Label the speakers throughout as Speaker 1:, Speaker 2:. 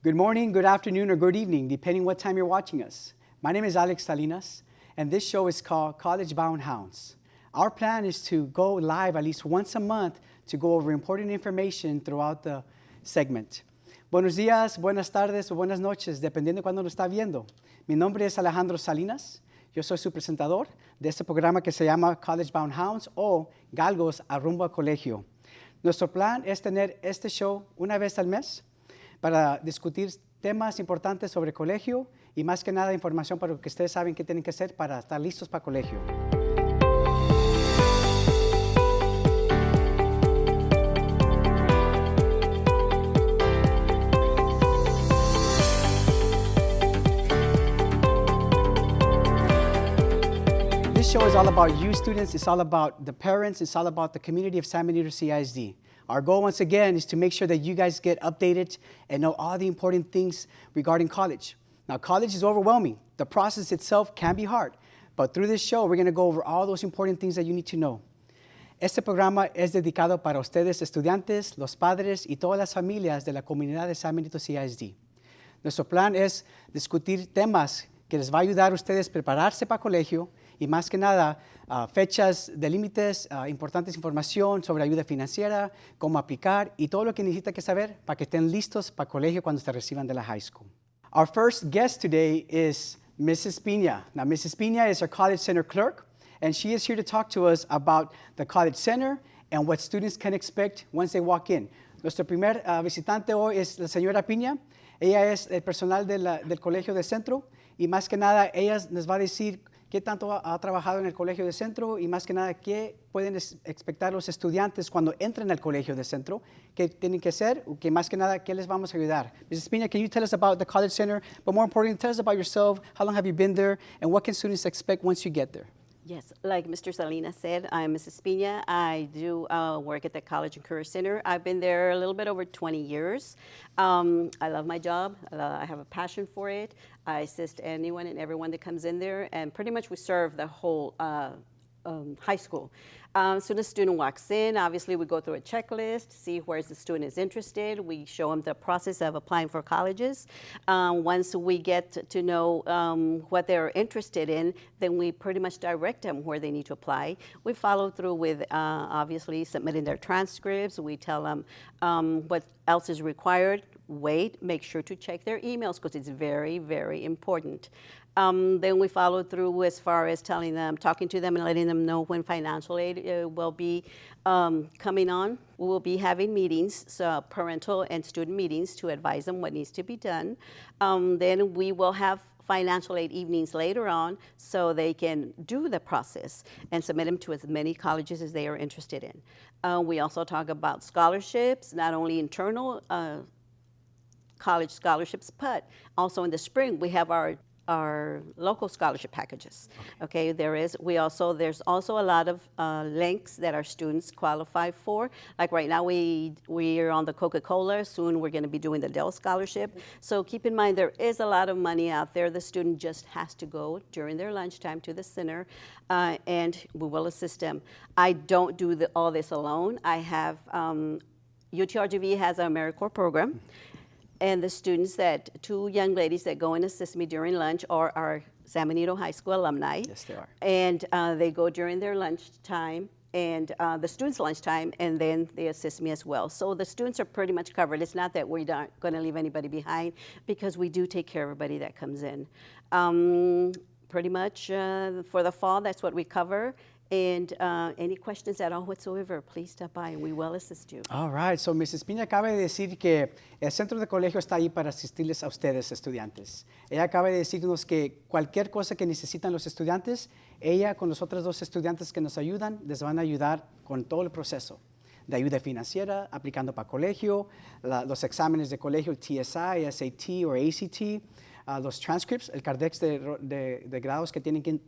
Speaker 1: Good morning, good afternoon, or good evening, depending what time you're watching us. My name is Alex Salinas, and this show is called College Bound Hounds. Our plan is to go live at least once a month to go over important information throughout the segment. Buenos días, buenas tardes o buenas noches, dependiendo de cuándo nos está viendo. Mi nombre es Alejandro Salinas. Yo soy su presentador de este programa que se llama College Bound Hounds o Galgos a rumbo al colegio. Nuestro plan es tener este show una vez al mes para discutir temas importantes sobre colegio y más que nada información para que ustedes saben qué tienen que hacer para estar listos para colegio. This show is all about you students, it's all about the parents, it's all about the community of San Benito CISD. Our goal, once again, is to make sure that you guys get updated and know all the important things regarding college. Now, college is overwhelming. The process itself can be hard, but through this show, we're going to go over all those important things that you need to know. Este programa es dedicado para ustedes, estudiantes, los padres y todas las familias de la comunidad de San Benito CISD. Nuestro plan es discutir temas que les va a ayudar a ustedes a prepararse para colegio y más que nada fechas de límites, importantes información sobre ayuda financiera, cómo aplicar y todo lo que necesitan que saber para que estén listos para colegio cuando se reciban de la high school. Our first guest today is Mrs. Piña. Now, Mrs. Piña is our College Center clerk, and she is here to talk to us about the College Center and what students can expect once they walk in. Nuestro primer visitante hoy es la señora Piña. Ella es el personal del Colegio de Centro y más que nada ella nos va a decir qué tanto ha trabajado en el Colegio de Centro y más que nada qué pueden expectar los estudiantes cuando entren al Colegio de Centro, qué tienen que hacer, que más que nada qué les vamos a ayudar. Mrs. Piña, can you tell us about the College Center, but more importantly, tell us about yourself, how long have you been there, and what can students expect once you get there?
Speaker 2: Yes, like Mr. Salinas said, I'm Mrs. Piña. I do work at the College and Career Center. I've been there a little bit over 20 years. I love my job. I have a passion for it. I assist anyone and everyone that comes in there, and pretty much we serve the whole high school. As soon as a student walks in, obviously we go through a checklist, see where the student is interested. We show them the process of applying for colleges. Once we get to know what they're interested in, then we pretty much direct them where they need to apply. We follow through with obviously submitting their transcripts. We tell them what else is required. Wait, make sure to check their emails because it's very, very important. Then we follow through as far as telling them, talking to them and letting them know when financial aid will be coming on. We will be having meetings, so parental and student meetings to advise them what needs to be done. Then we will have financial aid evenings later on so they can do the process and submit them to as many colleges as they are interested in. We also talk about scholarships, not only internal college scholarships, but also in the spring we have our local scholarship packages. Okay, there's also a lot of links that our students qualify for. Like right now we are on the Coca-Cola, soon we're going to be doing the Dell Scholarship. So keep in mind there is a lot of money out there. The student just has to go during their lunchtime to the center and we will assist them. I don't do all this alone. I have, UTRGV has our AmeriCorps program. And the students two young ladies that go and assist me during lunch are our San Benito High School alumni.
Speaker 1: Yes, they are.
Speaker 2: And they go during their lunchtime and the students' lunchtime, and then they assist me as well. So the students are pretty much covered. It's not that we're not going to leave anybody behind because we do take care of everybody that comes in. Pretty much for the fall, that's what we cover. And any questions at all whatsoever, please stop by and we will assist you.
Speaker 1: All right, so Mrs. Piña acaba de decir que el centro de colegio está ahí para asistirles a ustedes, estudiantes. Ella acaba de decirnos que cualquier cosa que necesitan los estudiantes, ella con los otros dos estudiantes que nos ayudan, les van a ayudar con todo el proceso de ayuda financiera, aplicando para colegio, los exámenes de colegio, el TSI, SAT o ACT, los transcripts, el cardex de grados que tienen que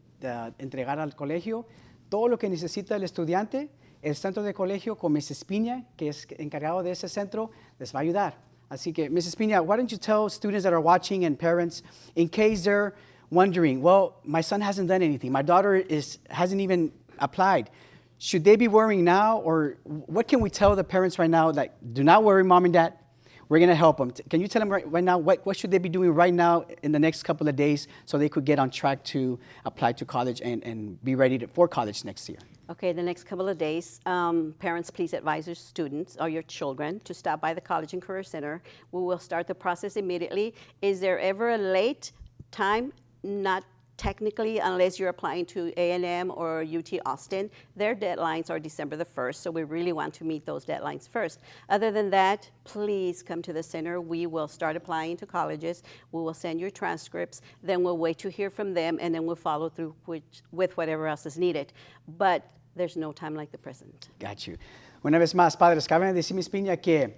Speaker 1: entregar al colegio, todo lo que necesita el estudiante, el centro de colegio con Mrs. Piña, que es encargado de ese centro, les va a ayudar. Así que, Mrs. Piña, why don't you tell students that are watching and parents, in case they're wondering, well, my son hasn't done anything, my daughter hasn't even applied. Should they be worrying now, or what can we tell the parents right now? Like, do not worry, mom and dad. we're going to help them. Can you tell them right now what should they be doing right now in the next couple of days so they could get on track to apply to college and be ready for college next year?
Speaker 2: Okay, the next couple of days, parents, please advise your students or your children to stop by the College and Career Center. We will start the process immediately. Is there ever a late time? Not technically, unless you're applying to A&M or UT Austin. Their deadlines are December the 1st, so we really want to meet those deadlines first. Other than that, please come to the center. We will start applying to colleges. We will send your transcripts. Then we'll wait to hear from them, and then we'll follow through with whatever else is needed. But there's no time like the present.
Speaker 1: Got you. Una vez más, padres, cabe decir, Miss Piña, que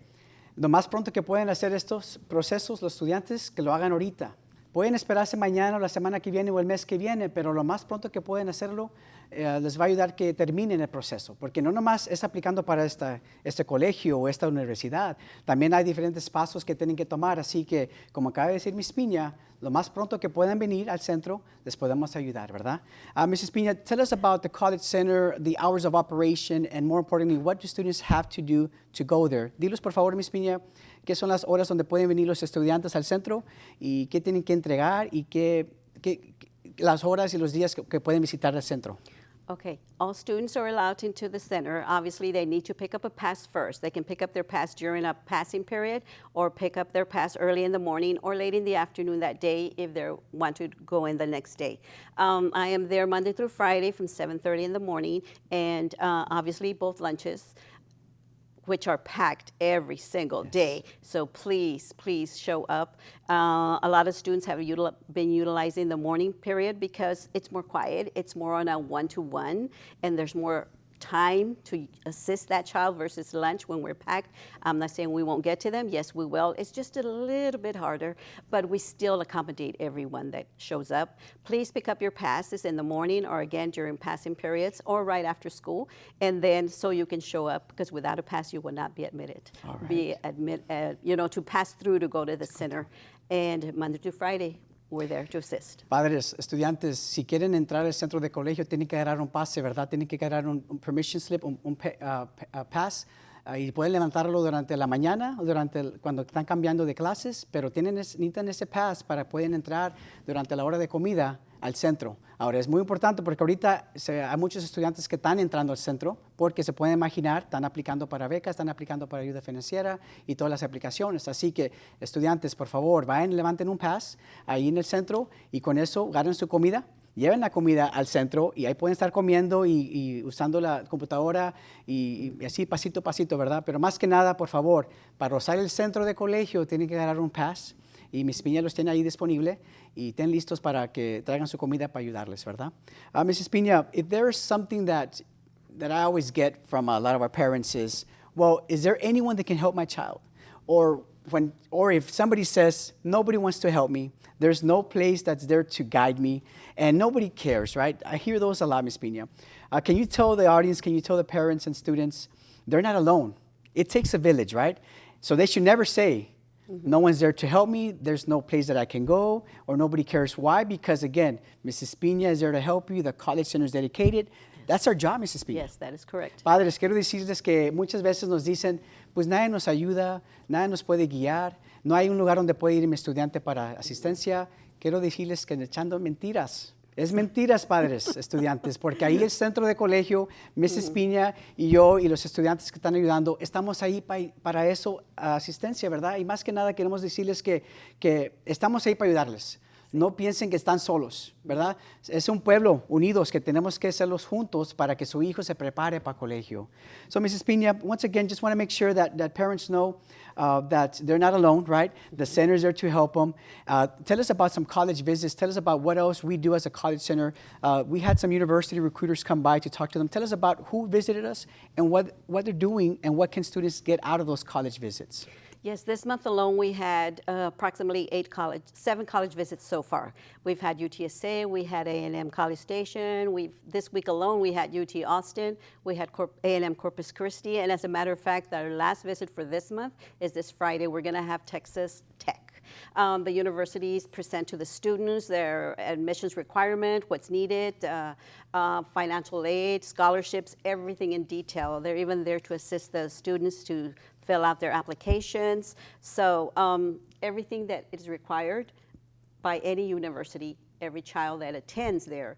Speaker 1: lo más pronto que pueden hacer estos procesos los estudiantes, que lo hagan ahorita. Pueden esperarse mañana o la semana que viene o el mes que viene, pero lo más pronto que pueden hacerlo les va a ayudar que terminen el proceso, porque no nomás es aplicando para este colegio o esta universidad, también hay diferentes pasos que tienen que tomar, así que, como acaba de decir Miss Piña, lo más pronto que puedan venir al centro, les podemos ayudar, ¿verdad? Mrs. Piña, tell us about the College Center, the hours of operation, and more importantly, what do students have to do to go there? Dilos, por favor, Miss Piña, qué son las horas donde pueden venir los estudiantes al centro y qué tienen que entregar y las horas y los días que pueden visitar el centro.
Speaker 2: Okay, all students are allowed into the center. Obviously, they need to pick up a pass first. They can pick up their pass during a passing period or pick up their pass early in the morning or late in the afternoon that day if they want to go in the next day. I am there Monday through Friday from 7:30 in the morning, and obviously both lunches, which are packed every single day. So please, please show up. A lot of students have been utilizing the morning period because it's more quiet, it's more on a one-to-one, and there's more time to assist that child versus lunch when we're packed. I'm not saying we won't get to them. Yes, we will. It's just a little bit harder, but we still accommodate everyone that shows up. Please pick up your passes in the morning or again during passing periods or right after school, and then so you can show up, because without a pass you will not be admitted.
Speaker 1: All right.
Speaker 2: To pass through to go to the center. And Monday to Friday, we're there to assist.
Speaker 1: Padres, estudiantes, si quieren entrar al centro de colegio, tienen que agarrar un pase, ¿verdad? Tienen que agarrar un permission slip, un pass, y pueden levantarlo durante la mañana o cuando están cambiando de clases, pero necesitan ese pass para poder entrar durante la hora de comida al centro. Ahora, es muy importante porque ahorita hay muchos estudiantes que están entrando al centro porque se pueden imaginar, están aplicando para becas, están aplicando para ayuda financiera y todas las aplicaciones. Así que, estudiantes, por favor, vayan, levanten un pass ahí en el centro y con eso agarren su comida. Lleven la comida al centro y ahí pueden estar comiendo y usando la computadora y así pasito a pasito, ¿verdad? Pero más que nada, por favor, para usar el centro de colegio tienen que agarrar un pass y Miss Piña los tiene ahí disponible y estén listos para que traigan su comida para ayudarles, ¿verdad? Mrs. Piña, if there is something that I always get from a lot of our parents is, well, is there anyone that can help my child? Or if somebody says, nobody wants to help me, there's no place that's there to guide me, and nobody cares, right? I hear those a lot, Ms. Piña. Can you tell the audience, can you tell the parents and students, they're not alone. It takes a village, right? So they should never say, no one's there to help me, there's no place that I can go, or nobody cares. Why? Because again, Mrs. Piña is there to help you, the College Center is dedicated. That's our job, Mrs. Piña.
Speaker 2: Yes, that is correct.
Speaker 1: Padres, quiero decirles que muchas veces nos dicen, pues nadie nos ayuda, nadie nos puede guiar, no hay un lugar donde puede ir mi estudiante para asistencia. Quiero decirles que echando mentiras. Es mentiras, padres, estudiantes, porque ahí el centro de colegio, Mrs. Piña y yo y los estudiantes que están ayudando, estamos ahí para eso, asistencia, ¿verdad? Y más que nada queremos decirles que estamos ahí para ayudarles. No piensen que están solos, ¿verdad? Es un pueblo unidos que tenemos que hacerlos juntos para que su hijo se prepare para colegio. So, Mrs. Piña, once again, just want to make sure that parents know that they're not alone, right? The center is there to help them. Tell us about some college visits. Tell us about what else we do as a college center. We had some university recruiters come by to talk to them. Tell us about who visited us and what they're doing and what can students get out of those college visits.
Speaker 2: Yes, this month alone we had approximately 7 college visits so far. We've had UTSA, we had A&M College Station, this week alone we had UT Austin, we had A&M Corpus Christi, and as a matter of fact, our last visit for this month is this Friday. We're going to have Texas Tech. The universities present to the students their admissions requirement, what's needed, financial aid, scholarships, everything in detail. They're even there to assist the students to fill out their applications. So everything that is required by any university, every child that attends there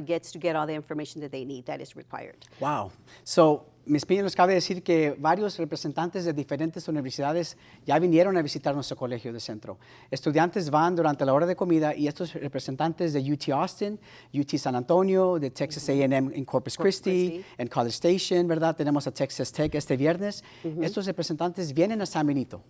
Speaker 2: gets to get all the information that they need that is required.
Speaker 1: Wow. So, Ms. Piña nos cabe decir que varios representantes de diferentes universidades ya vinieron a visitar nuestro colegio de centro. Estudiantes van durante la hora de comida y estos representantes de UT Austin, UT San Antonio, de Texas A&M en Corpus Christi, en College Station, ¿verdad? Tenemos a Texas Tech este viernes. Estos representantes vienen a San Benito.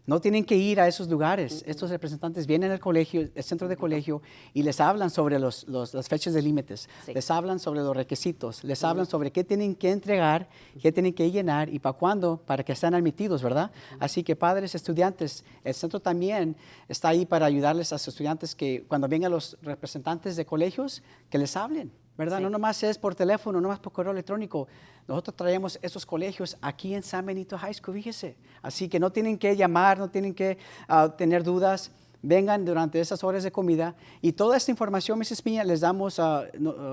Speaker 1: No tienen que ir a esos lugares. Estos representantes vienen al colegio, el centro de colegio, y les hablan sobre las fechas de límites, les hablan sobre los requisitos, les hablan sobre qué tienen que entregar, qué tienen que llenar y para cuándo, para que sean admitidos, ¿verdad? Así que padres, estudiantes, el centro también está ahí para ayudarles a sus estudiantes que cuando vengan los representantes de colegios, que les hablen, ¿verdad? No nomás es por teléfono, no más por correo electrónico. Nosotros traemos esos colegios aquí en San Benito High School, fíjese. Así que no tienen que llamar, no tienen que tener dudas. Vengan durante esas horas de comida. Y toda esta información, Mrs. Piña, les damos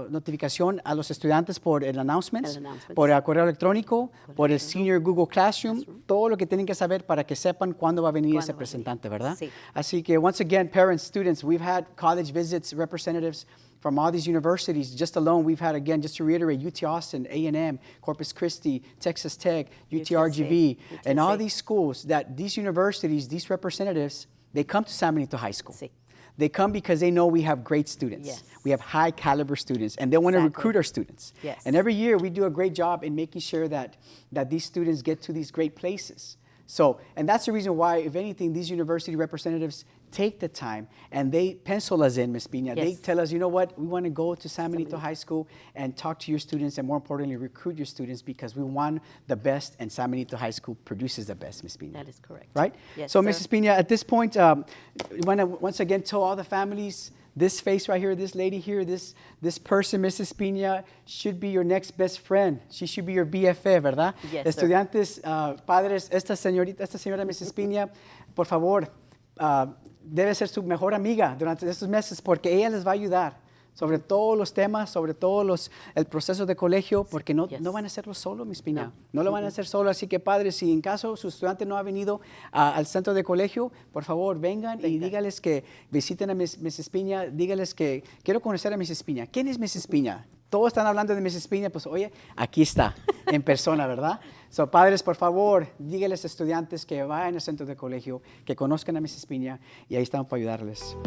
Speaker 1: notificación a los estudiantes por el announcements, por el correo electrónico, por el Senior Google Classroom, todo lo que tienen que saber para que sepan cuándo va a venir ese representante, ¿verdad?
Speaker 2: Sí.
Speaker 1: Así que, once again, parents, students, we've had college visits, representatives from all these universities. Just alone, we've had, again, just to reiterate, UT Austin, A&M, Corpus Christi, Texas Tech, UTRGV, and all these schools, that these universities, these representatives, they come to San Benito High School.
Speaker 2: Sí.
Speaker 1: They come because they know we have great students.
Speaker 2: Yes.
Speaker 1: We have high caliber students, and they want to recruit our students.
Speaker 2: Yes.
Speaker 1: And every year, we do a great job in making sure that these students get to these great places. So, and that's the reason why, if anything, these university representatives take the time and they pencil us in, Ms. Piña.
Speaker 2: Yes.
Speaker 1: They tell us, you know what, we want to go to San Benito High School and talk to your students and more importantly, recruit your students because we want the best and San Benito High School produces the best, Ms. Piña.
Speaker 2: That is correct.
Speaker 1: Right?
Speaker 2: Yes,
Speaker 1: so,
Speaker 2: sir.
Speaker 1: Mrs. Piña, at this point, we want to once again tell all the families, this face right here, this lady here, this person, Mrs. Piña, should be your next best friend. She should be your BFF, ¿verdad?
Speaker 2: Yes,
Speaker 1: Estudiantes, padres, esta señora Mrs. Piña, por favor, debe ser su mejor amiga durante estos meses porque ella les va a ayudar sobre todos los temas, sobre el proceso de colegio, porque no van a hacerlo solo, Ms. Piña. No lo van a hacer solo, así que padres, si en caso su estudiante no ha venido al centro de colegio, por favor, vengan y dígales que visiten a Mrs. Piña, dígales que quiero conocer a Mrs. Piña. ¿Quién es Mrs. Piña? Todos están hablando de Mrs. Piña, pues oye, aquí está, en persona, ¿verdad? So, padres, por favor, díganles a estudiantes que vayan al centro de colegio, que conozcan a Mrs. Piña y ahí estamos para ayudarles.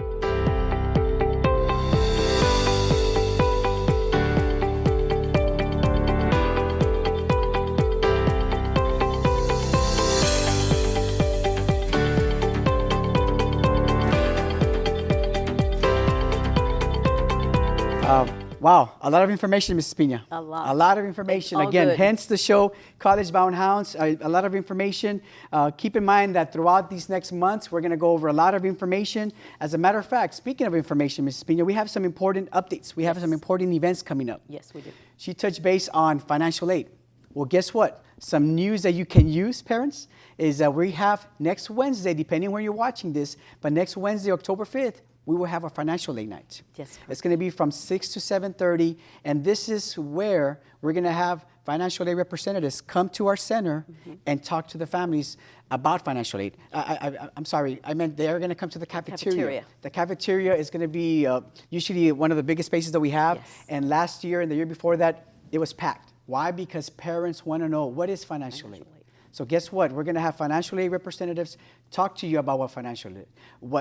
Speaker 1: Wow, a lot of information, Mrs. Piña.
Speaker 2: A lot.
Speaker 1: A lot of information.
Speaker 2: All
Speaker 1: Again,
Speaker 2: good.
Speaker 1: hence the show, College Bound Hounds. A lot of information. Keep in mind that throughout these next months, we're going to go over a lot of information. As a matter of fact, speaking of information, Mrs. Piña, we have some important updates. We have some important events coming up.
Speaker 2: Yes, we do.
Speaker 1: She touched base on financial aid. Well, guess what? Some news that you can use, parents, is that we have next Wednesday, depending where you're watching this, but next Wednesday, October 5th, we will have a financial aid night.
Speaker 2: Yes.
Speaker 1: It's going to be from 6 to 7:30, and this is where we're going to have financial aid representatives come to our center and talk to the families about financial aid. I'm sorry, I meant they're going to come to the cafeteria. The cafeteria is going to be usually one of the biggest spaces that we have,
Speaker 2: Yes.
Speaker 1: and last year and the year before that, it was packed. Why? Because parents want to know, what is financial aid? So guess what? We're going to have financial aid representatives talk to you about what financial aid,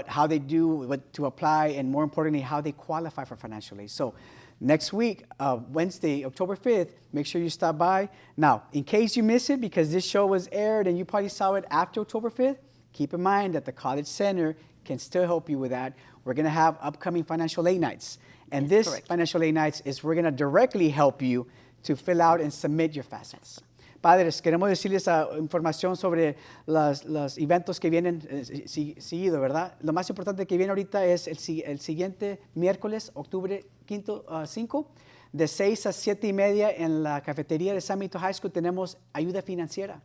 Speaker 1: how they do, what to apply, and more importantly, how they qualify for financial aid. So next week, Wednesday, October 5th, make sure you stop by. Now, in case you miss it, because this show was aired and you probably saw it after October 5th, keep in mind that the College Center can still help you with that. We're going to have upcoming financial aid nights. And this financial aid nights is we're going to directly help you to fill out and submit your FAFSAs. Padres, queremos decirles información sobre los eventos que vienen seguido, ¿verdad? Lo más importante que viene ahorita es el siguiente miércoles, octubre 5, de 6 a 7 y media en la cafetería de San Benito High School tenemos ayuda financiera.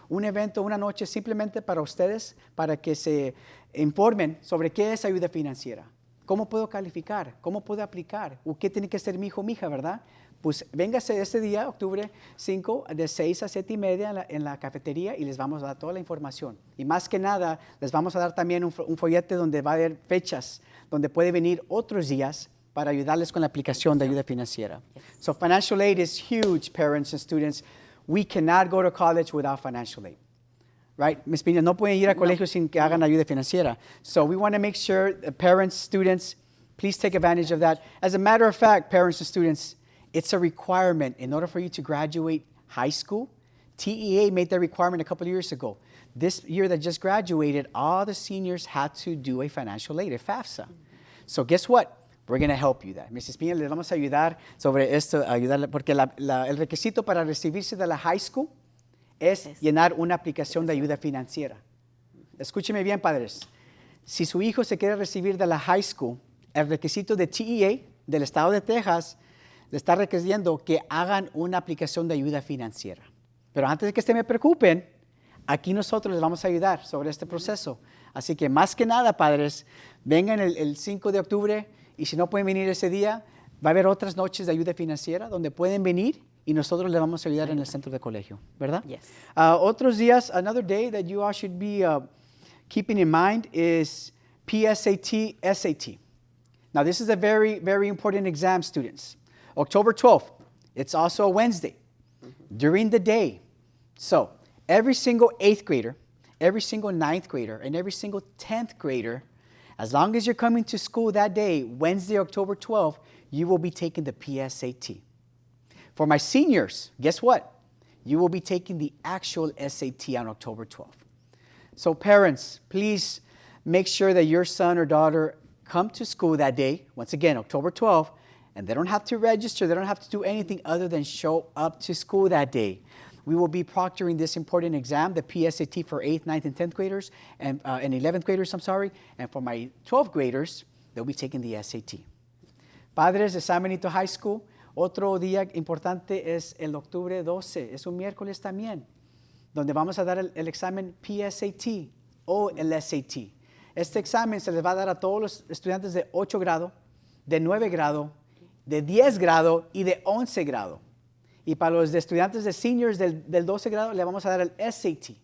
Speaker 1: Un evento, una noche simplemente para ustedes, para que se informen sobre qué es ayuda financiera. ¿Cómo puedo calificar? ¿Cómo puedo aplicar? ¿O qué tiene que ser mi hijo o mi hija, verdad? pues véngase este día, octubre 5, de 6 a 7 y media en la cafetería y les vamos a dar toda la información. Y más que nada, les vamos a dar también un follete donde va a haber fechas, donde puede venir otros días para ayudarles con la aplicación de ayuda financiera. So financial aid is huge, parents and students. We cannot go to college without financial aid. Right? Ms. Pina, no pueden ir a colegio sin que hagan ayuda financiera. So we want to make sure that parents, students, please take advantage of that. As a matter of fact, parents and students, it's a requirement in order for you to graduate high school. TEA made that requirement a couple of years ago. This year that just graduated, all the seniors had to do a financial aid, a FAFSA. So guess what? We're going to help you that. Mrs. Pina, les vamos a ayudar sobre esto, ayudarle, porque el requisito para recibirse de la high school es llenar una aplicación de ayuda financiera. Escúcheme bien, padres. Si su hijo se quiere recibir de la high school, el requisito de TEA del estado de Texas le está requiriendo que hagan una aplicación de ayuda financiera. Pero antes de que se me preocupen, aquí nosotros les vamos a ayudar sobre este proceso. Así que más que nada, padres, vengan el 5 de octubre y si no pueden venir ese día, va a haber otras noches de ayuda financiera donde pueden venir y nosotros les vamos a ayudar en el centro de colegio, ¿verdad?
Speaker 2: Yes.
Speaker 1: Otros días, another day that you all should be keeping in mind is PSAT, SAT. Now, this is a very, very important exam, students. October 12th, it's also a Wednesday, during the day. So, every single 8th grader, every single 9th grader, and every single 10th grader, as long as you're coming to school that day, Wednesday, October 12th, you will be taking the PSAT. For my seniors, guess what? You will be taking the actual SAT on October 12th. So parents, please make sure that your son or daughter come to school that day, once again, October 12th, and they don't have to register, they don't have to do anything other than show up to school that day. We will be proctoring this important exam, the PSAT for 8th, 9th, and 10th graders, and 11th graders, and for my 12th graders, they'll be taking the SAT. Padres de San Benito High School, otro día importante es el octubre 12, es un miércoles también, donde vamos a dar el examen PSAT o el SAT. Este examen se les va a dar a todos los estudiantes de 8 grado, de 9 grado, de 10 grado y de 11 grado. Y para los estudiantes de seniors del 12 grado le vamos a dar el SAT.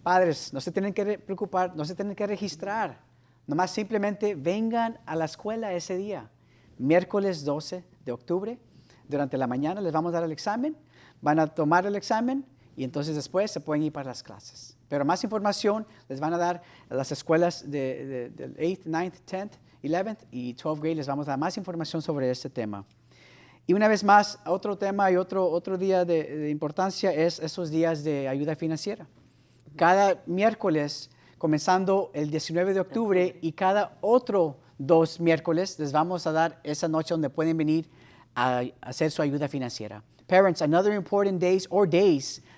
Speaker 1: Padres, no se tienen que preocupar, no se tienen que registrar. Nomás simplemente vengan a la escuela ese día. Miércoles 12 de octubre, durante la mañana les vamos a dar el examen, van a tomar el examen y entonces después se pueden ir para las clases. Pero más información les van a dar las escuelas del 8th, 9th, 10th, 11th y 12th grade, les vamos a dar más información sobre este tema. Y una vez más, otro tema y otro día de importancia es esos días de ayuda financiera. Cada miércoles, comenzando el 19 de octubre y cada otro 2 miércoles, les vamos a dar esa noche donde pueden venir a hacer su ayuda financiera. Parents, another important days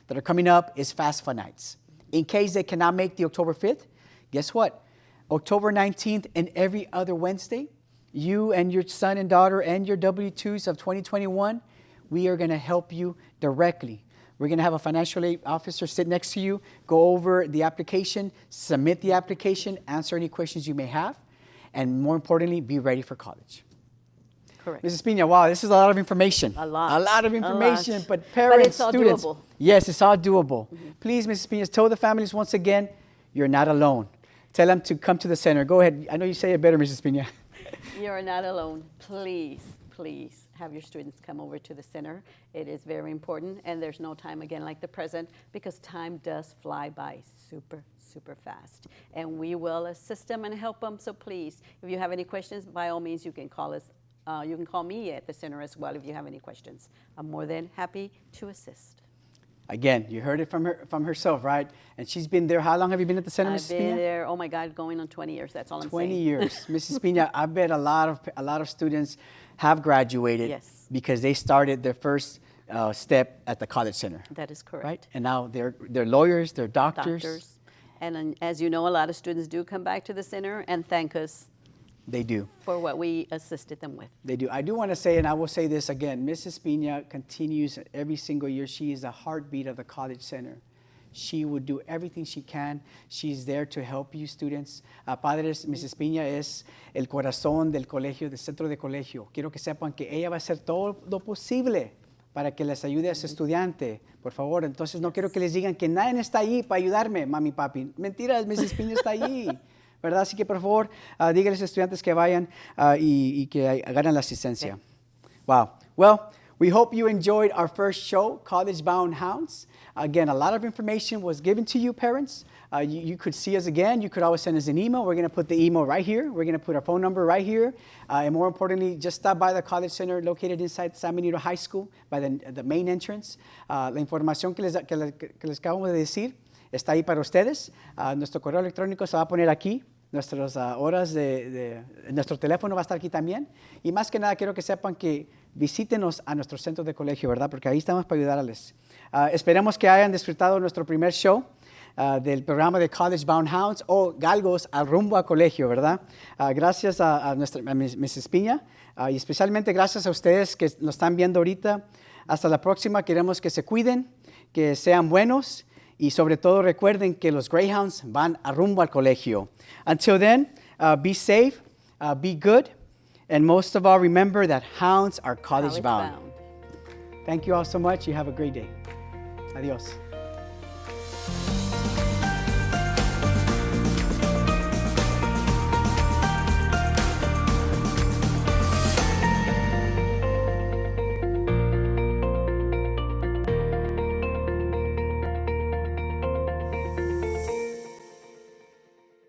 Speaker 1: that are coming up is Fast Fun Nights. In case they cannot make the October 5th, guess what? October 19th and every other Wednesday, you and your son and daughter and your W-2s of 2021, we are going to help you directly. We're going to have a financial aid officer sit next to you, go over the application, submit the application, answer any questions you may have, and more importantly, be ready for college.
Speaker 2: Correct.
Speaker 1: Mrs. Pina, wow, this is a lot of information.
Speaker 2: A lot.
Speaker 1: A lot of information,
Speaker 2: A lot.
Speaker 1: but parents,
Speaker 2: But it's all
Speaker 1: students.
Speaker 2: doable.
Speaker 1: Yes, it's all doable. Please, Mrs. Pina, tell the families once again, you're not alone. Tell them to come to the center. Go ahead. I know you say it better, Mrs. Pina.
Speaker 2: You're not alone. Please, please have your students come over to the center. It is very important, and there's no time again like the present because time does fly by super, super fast. And we will assist them and help them. So please, if you have any questions, by all means, you can call us. You can call me at the center as well if you have any questions. I'm more than happy to assist.
Speaker 1: Again, you heard it from herself, right? And she's been there. How long have you been at the center, Mrs. Pina?
Speaker 2: I've been there, oh my God, going on 20 years. That's all I'm saying.
Speaker 1: 20 years. Mrs. Pina, I bet a lot of students have graduated
Speaker 2: Yes.
Speaker 1: because they started their first step at the college center.
Speaker 2: That is correct.
Speaker 1: Right? And now they're lawyers, they're doctors.
Speaker 2: Doctors. And as you know, a lot of students do come back to the center and thank us
Speaker 1: They do.
Speaker 2: for what we assisted them with.
Speaker 1: They do. I do want to say, and I will say this again, Mrs. Pina continues every single year. She is the heartbeat of the College Center. she would do everything she can. She's there to help you students. Padres, Mrs. Piña es el corazón del colegio, del centro de colegio. Quiero que sepan que ella va a hacer todo lo posible para que les ayude a ese estudiante, por favor. Entonces no quiero que les digan que nadie está ahí para ayudarme, mami, papi. Mentiras, Mrs. Piña está ahí, ¿verdad? Así que por favor, díganle a los estudiantes que vayan y que hagan la asistencia. Wow. Well, we hope you enjoyed our first show, College Bound Hounds. Again, a lot of information was given to you, parents. You could see us again. You could always send us an email. We're going to put the email right here. We're going to put our phone number right here. And more importantly, just stop by the College Center located inside San Benito High School by the main entrance. La información que les acabamos de decir está ahí para ustedes. Nuestro correo electrónico se va a poner aquí. Nuestras horas nuestro teléfono va a estar aquí también. Y más que nada quiero que sepan que visítenos a nuestro centro de colegio, ¿verdad? Porque ahí estamos para ayudarles. Esperemos que hayan disfrutado nuestro primer show del programa de College Bound Hounds o Galgos al rumbo a colegio, ¿verdad? Gracias a Mrs. Piña y especialmente gracias a ustedes que nos están viendo ahorita. Hasta la próxima. Queremos que se cuiden, que sean buenos. Y sobre todo recuerden que los Greyhounds van a rumbo al colegio. Until then, be safe, be good, and most of all, remember that Hounds are college bound. Thank you all so much. You have a great day. Adios.